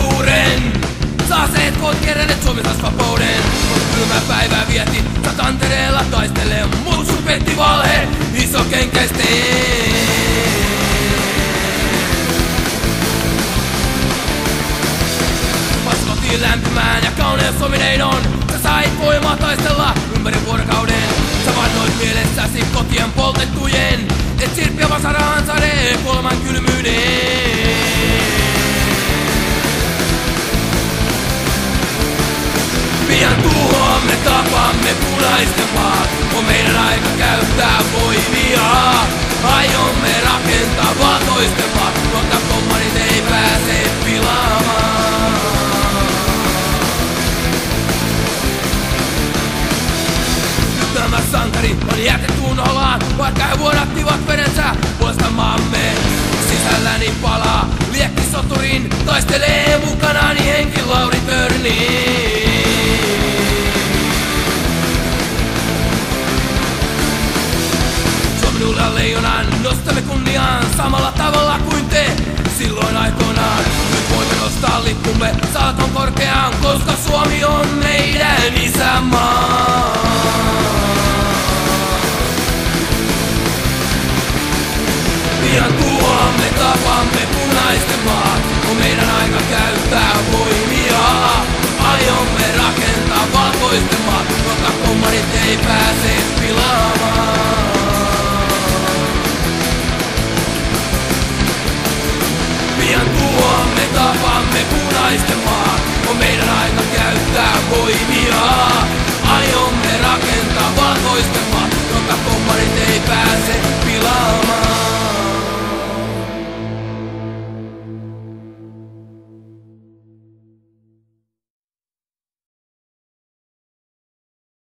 suuren. Saaseet koot keränneet Suomi taas vapauden. Mut kylmä päivää vietin, sä tantereella taistelee. Mut sun petti valhe, iso kenkäisteen. Kotiin lämpimään ja kauneus ominen on. Sä sait voimaa taistella ympäri vuorokauden. Sä vannoit mielessäsi kotien poltettujen. Et sirppiä vasaraan sadee kuoleman kylmyyden. Pian tuhoamme, tapamme punaisten maat. On meidän aika käyttää voimia. Aiomme rakentaa valtoisten maat. Jotta kommanit ei pääse pilaamaan. Nämä sankari on jätetty unholaan, vaikka he vuodattivat verensä puolesta maamme. Sisälläni palaa liekkisoturin, taistelee mukanaani henki Lauri Törni. Suomen leijonan nostamme kunniaan samalla tavalla kuin te silloin aikoinaan. Nyt voimme nostaa lippumme saaton korkeaan, koska Suomi on meidän isänmaa. Pian tuhoamme, tapamme punaisten maat. On meidän aika käyttää